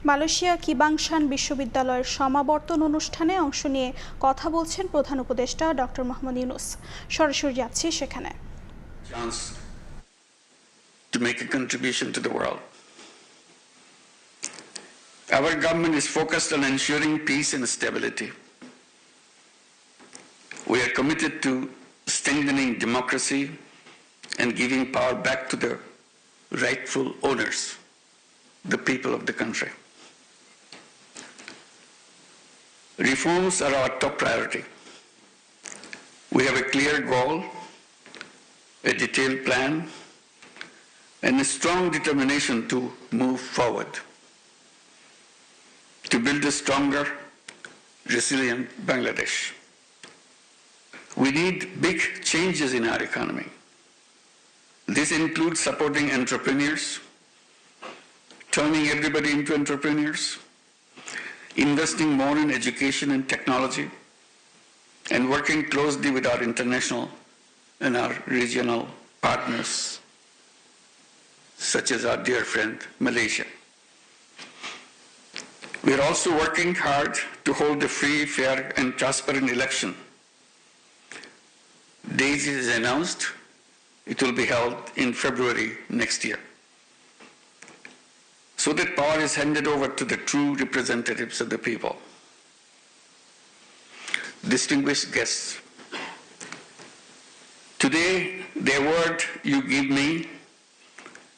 Malaysia কিবাংশান বিশ্ববিদ্যালয়ের সমাবর্তন অনুষ্ঠানে অংশ নিয়ে কথা বলছেন প্রধান উপদেষ্টা ডক্টর মোহাম্মদ ইউনূস। সরাসরি যাচ্ছি সেখানে। To make a contribution to the world. Our government is focused on ensuring peace and stability. We are committed to strengthening democracy and giving power back to the rightful owners, the people of the country. Reforms are our top priority. We have a clear goal, a detailed plan, and a strong determination to move forward, to build a stronger, resilient Bangladesh. We need big changes in our economy. This includes supporting entrepreneurs, turning everybody into entrepreneurs, investing more in education and technology, and working closely with our international and our regional partners, such as our dear friend Malaysia. We are also working hard to hold a free, fair, and transparent election. Date is announced. It will be held in February next year, so that power is handed over to the true representatives of the people. Distinguished guests, today the award you give me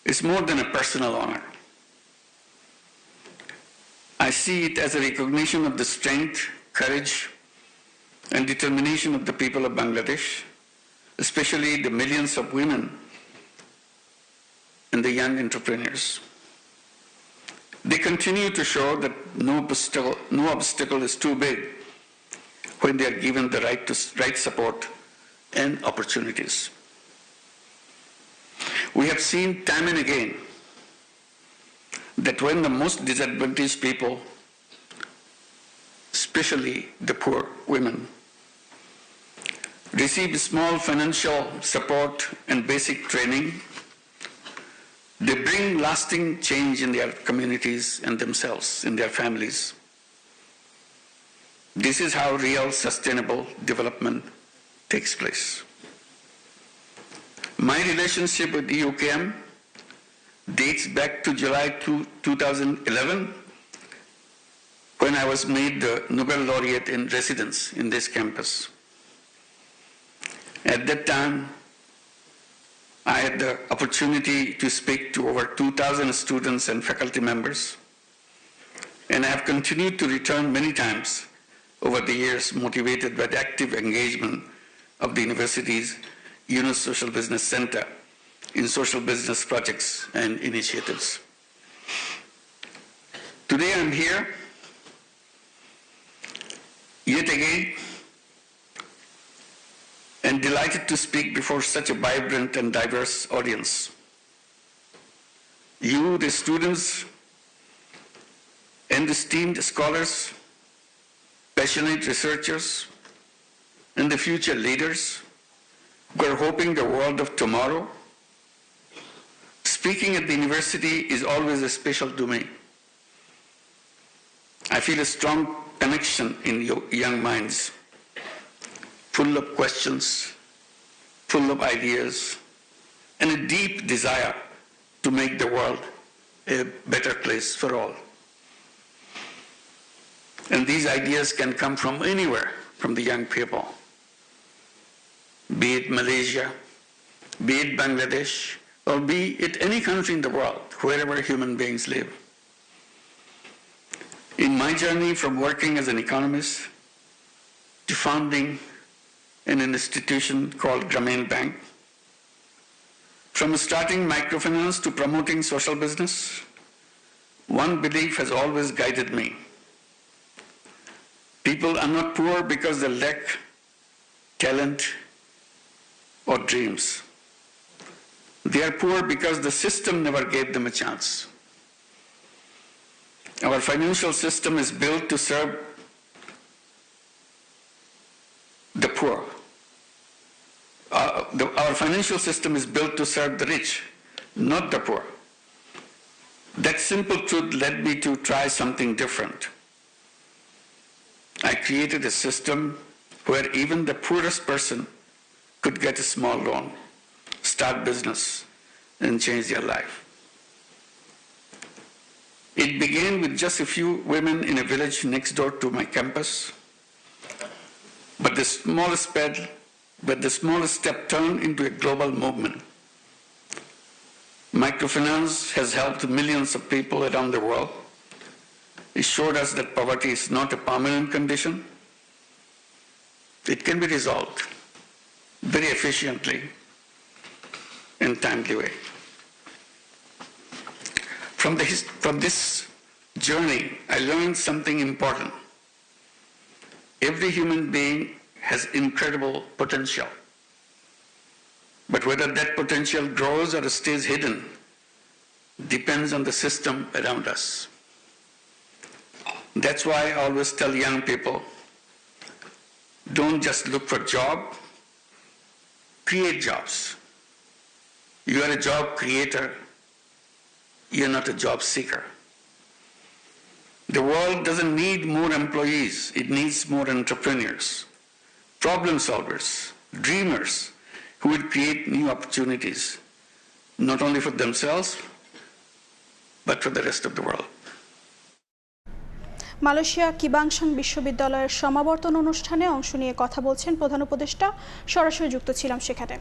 is more than a personal honor. I see it as a recognition of the strength, courage, and determination of the people of Bangladesh, especially the millions of women and the young entrepreneurs. They continue to show that no obstacle is too big when they are given the right support and opportunities. We have seen time and again that when the most disadvantaged people, especially the poor women, receive small financial support and basic training, they bring lasting change in their communities and themselves, in their families. This is how real sustainable development takes place. My relationship with the UKM dates back to July 2011, when I was made the Nobel laureate in residence in this campus. At that time, I had the opportunity to speak to over 2,000 students and faculty members, and I have continued to return many times over the years, motivated by the active engagement of the university's Yunus Social Business Center in social business projects and initiatives. Today I'm here, yet again, and delighted to speak before such a vibrant and diverse audience. You, the students, and esteemed scholars, passionate researchers, and the future leaders who are hoping the world of tomorrow, speaking at the university is always special to me. I feel a strong connection in young minds, full of questions, full of ideas, and a deep desire to make the world a better place for all. And these ideas can come from anywhere, from the young people, be it Malaysia, be it Bangladesh, or be it any country in the world, wherever human beings live. In my journey from working as an economist to founding an institution called Grameen Bank, from starting microfinance to promoting social business, one belief has always guided me. People are not poor because they lack talent or dreams. They are poor because the system never gave them a chance. Our financial system is built to serve the poor. Our financial system is built to serve the rich, not the poor. That That simple truth led me to try something different. I created a system where even the poorest person could get a small loan, start business, and change their life. It began with just a few women in a village next door to my campus, but the smallest step turned into a global movement. Microfinance has helped millions of people around the world. It showed us that poverty is not a permanent condition. It can be resolved very efficiently and timely way. From this journey, I learned something important. Every human being has incredible potential. But whether that potential grows or stays hidden depends on the system around us. That's why I always tell young people, don't just look for a job, create jobs. You are a job creator, you're not a job seeker. The world doesn't need more employees, it needs more entrepreneurs, problem solvers, dreamers, who will create new opportunities, not only for themselves, but for the rest of the world. Malaysia Kebangsaan বিশ্ববিদ্যালয়ের সমাবর্তন অনুষ্ঠানে অংশ নিয়ে কথা বলছেন প্রধান উপদেষ্টা। সরাসরি যুক্ত ছিলাম সেখানে।